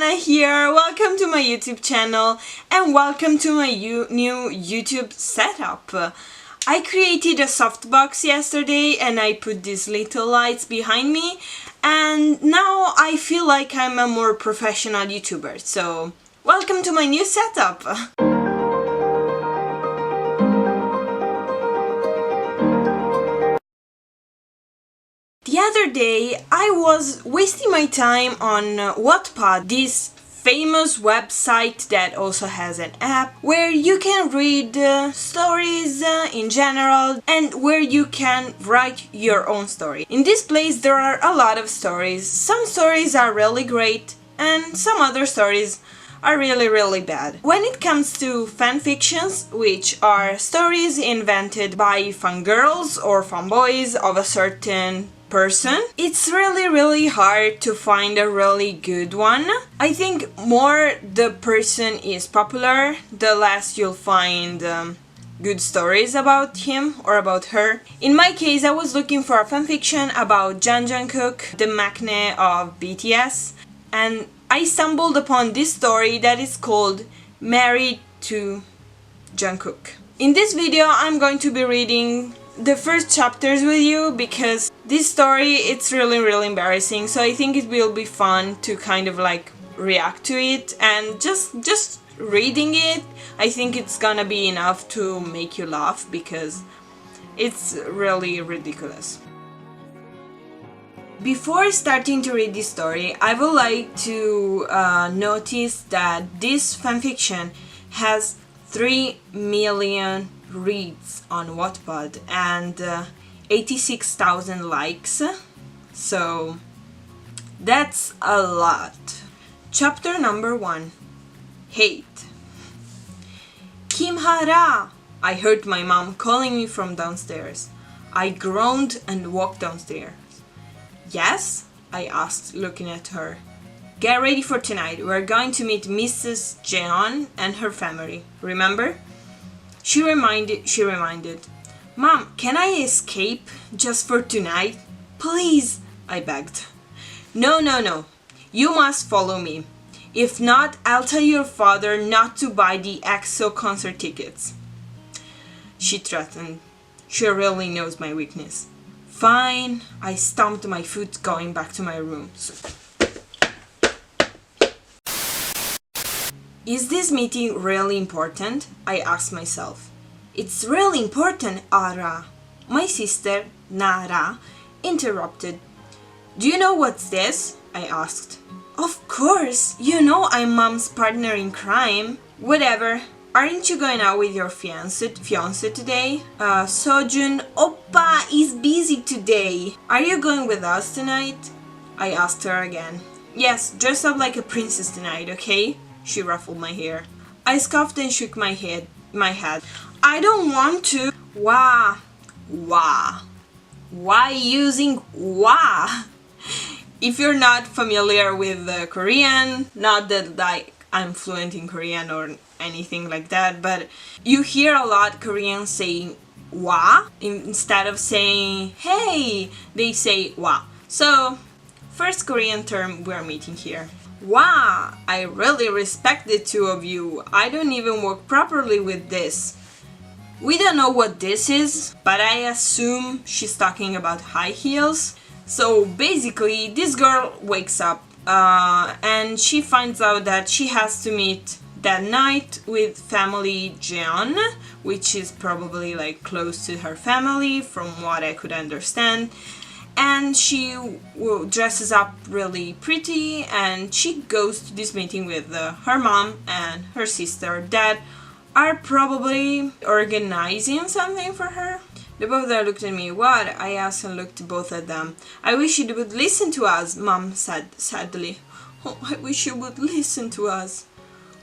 Anna here, welcome to my YouTube channel and welcome to my new YouTube setup. I created a softbox yesterday and I put these little lights behind me and now I feel like I'm a more professional YouTuber, so welcome to my new setup! The other day I was wasting my time on Wattpad, this famous website that also has an app where you can read stories in general and where you can write your own story. In this place there are a lot of stories. Some stories are really great and some other stories are really bad. When it comes to fanfictions, which are stories invented by fangirls or fanboys of a certain person, it's really hard to find a really good one. I think more the person is popular, the less you'll find good stories about him or about her. In my case, I was looking for a fanfiction about Jungkook, the maknae of BTS, and I stumbled upon this story that is called Married to Jungkook. In this video, I'm going to be reading the first chapters with you because this story, it's really embarrassing, so I think it will be fun to kind of like react to it, and just reading it, I think it's gonna be enough to make you laugh because it's really ridiculous. Before starting to read this story, I would like to notice that this fanfiction has 3 million reads on Wattpad and 86,000 likes, so that's a lot. Chapter number 1. Hate. Kim Hara! I heard my mom calling me from downstairs. I groaned and walked downstairs. Yes? I asked, looking at her. Get ready for tonight. We're going to meet Mrs. Jeon and her family. Remember? She reminded. Mom, can I escape just for tonight? Please, I begged. No. You must follow me. If not, I'll tell your father not to buy the EXO concert tickets. She threatened. She really knows my weakness. Fine, I stomped my foot going back to my room. Is this meeting really important? I asked myself. It's really important, Ara. My sister, Nara, interrupted. Do you know what's this? I asked. Of course, you know I'm Mom's partner in crime. Whatever. Aren't you going out with your fiancé today? Sojun Oppa is busy today. Are you going with us tonight? I asked her again. Yes, dress up like a princess tonight, okay? She ruffled my hair. I scoffed and shook my head. I don't want to. Wah. Why using wah? If you're not familiar with Korean, not that like I'm fluent in Korean or anything like that, but you hear a lot Koreans saying wah instead of saying hey, they say wah. So, first Korean term we're meeting here. Wow, I really respect the two of you. I don't even work properly with this. We don't know what this is, but I assume she's talking about high heels. So basically, this girl wakes up and she finds out that she has to meet that night with family Jeon, which is probably like close to her family from what I could understand. And she dresses up really pretty and she goes to this meeting with her mom and her sister that are probably organizing something for her. The both of them looked at me. What? I asked and looked both at them. I wish you would listen to us, Mom said sadly. Oh, I wish you would listen to us.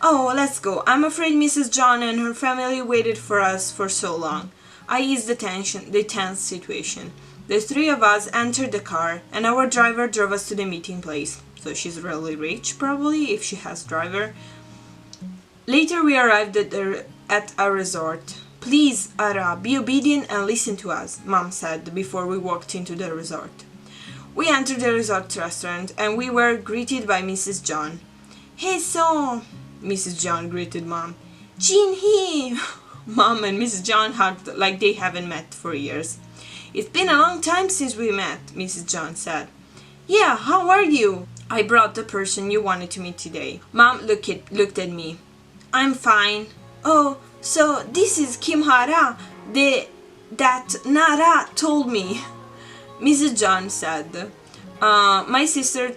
Oh, let's go. I'm afraid Mrs. John and her family waited for us for so long. I eased the tense situation. The 3 of us entered the car and our driver drove us to the meeting place. So she's really rich, probably, if she has driver. Later we arrived at a resort. Please, Ara, be obedient and listen to us, Mom said before we walked into the resort. We entered the resort restaurant and we were greeted by Mrs. John. Hey so, Mrs. John greeted Mom. Jin hee! Mom and Mrs. John hugged like they haven't met for years. It's been a long time since we met, Mrs. John said. Yeah, how are you? I brought the person you wanted to meet today. Mom looked at me. I'm fine. Oh, so this is Kim Hara, that Nara told me. Mrs. John said. My sister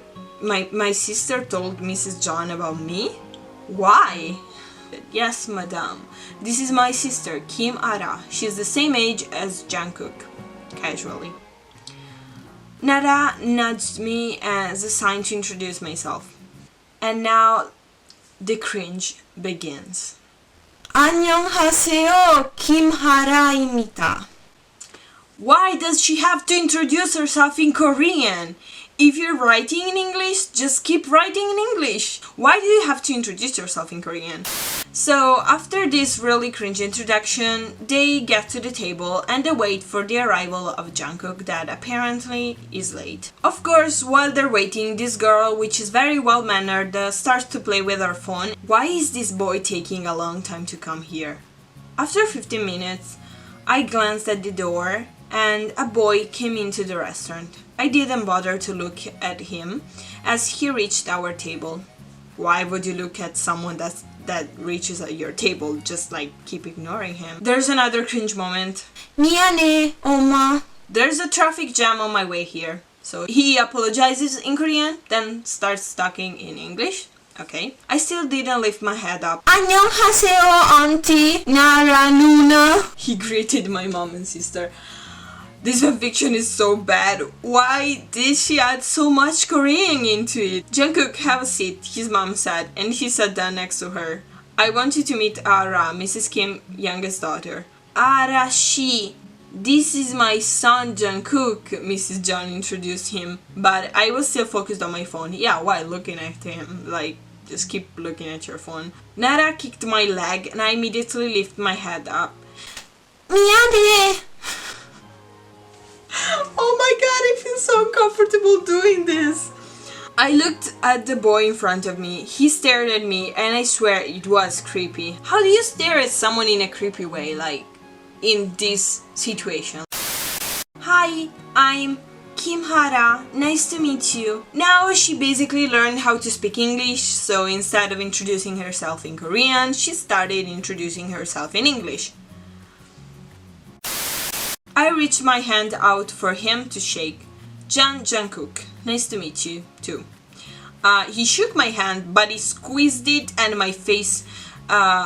told Mrs. John about me? Why? Yes, madame. This is my sister, Kim Ara. She's the same age as Jungkook. Casually. Nara nudged me as a sign to introduce myself. And now the cringe begins. 안녕하세요, 김하라입니다. Why does she have to introduce herself in Korean? If you're writing in English, just keep writing in English. Why do you have to introduce yourself in Korean? So, after this really cringe introduction, they get to the table and they wait for the arrival of Jungkook that apparently is late. Of course, while they're waiting, this girl, which is very well-mannered, starts to play with her phone. Why is this boy taking a long time to come here? After 15 minutes, I glanced at the door and a boy came into the restaurant. I didn't bother to look at him as he reached our table. Why would you look at someone that reaches at your table? Just like keep ignoring him. There's another cringe moment. 미안해, 엄마. There's a traffic jam on my way here. So he apologizes in Korean, then starts talking in English. Okay. I still didn't lift my head up. 안녕하세요, auntie, 나라 누나. He greeted my mom and sister. This fanfiction is so bad. Why did she add so much Korean into it? Jungkook, have a seat, his mom said, and he sat down next to her. I want you to meet Ara, Mrs. Kim's youngest daughter. Ara, she. This is my son Jungkook, Mrs. John introduced him, but I was still focused on my phone. Yeah, while looking at him, like, just keep looking at your phone. Nara kicked my leg and I immediately lifted my head up. 미안해. Oh my god, I feel so uncomfortable doing this. I looked at the boy in front of me. He stared at me and I swear it was creepy. How do you stare at someone in a creepy way, like in this situation? Hi, I'm Kim Hara. Nice to meet you. Now she basically learned how to speak English, so instead of introducing herself in Korean, she started introducing herself in English. I reached my hand out for him to shake. Jungkook, nice to meet you, too. He shook my hand, but he squeezed it and my face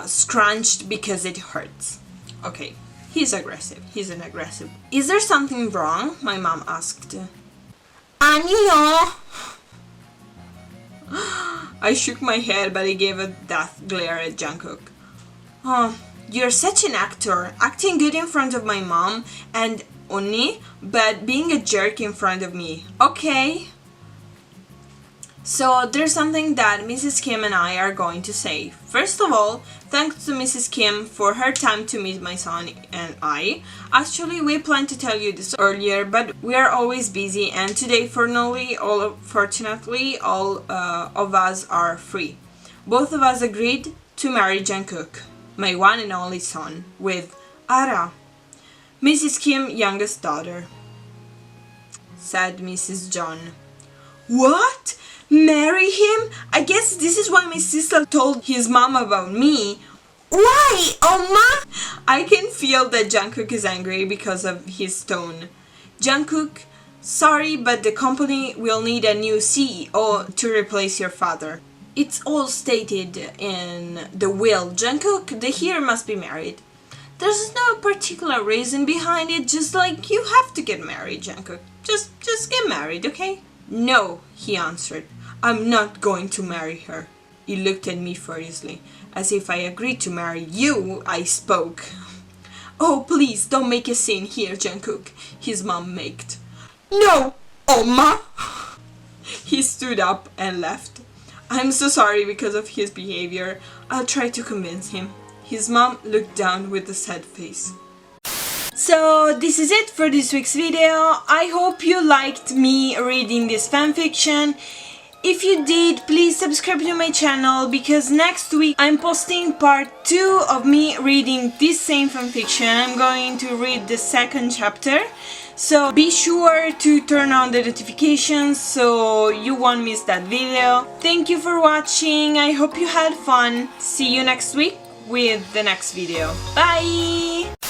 scrunched because it hurts. Okay, he's aggressive. He's an aggressive. Is there something wrong? My mom asked. 아니요. I shook my head, but I gave a death glare at Jungkook. Oh, you're such an actor, acting good in front of my mom and Onni, but being a jerk in front of me. Okay. So there's something that Mrs. Kim and I are going to say. First of all, thanks to Mrs. Kim for her time to meet my son and I. Actually, we planned to tell you this earlier, but we are always busy and today, fortunately, all of us are free. Both of us agreed to marry Jungkook, my one and only son, with Ara, Mrs. Kim's youngest daughter, said Mrs. John. What? Marry him? I guess this is why my sister told his mom about me. Why, Oma? I can feel that Jungkook is angry because of his tone. Jungkook, sorry, but the company will need a new CEO to replace your father. It's all stated in the will. Jungkook, the hero, must be married. There's no particular reason behind it, just like you have to get married, Jungkook. Just get married, okay? No, he answered. I'm not going to marry her. He looked at me furiously. As if I agreed to marry you, I spoke. Oh, please, don't make a scene here, Jungkook, his mom made. No, Oma! He stood up and left. I'm so sorry because of his behavior. I'll try to convince him. His mom looked down with a sad face. So this is it for this week's video. I hope you liked me reading this fanfiction. If you did, please subscribe to my channel because next week I'm posting part 2 of me reading this same fanfiction. I'm going to read the second chapter, so be sure to turn on the notifications so you won't miss that video. Thank you for watching, I hope you had fun. See you next week with the next video. Bye!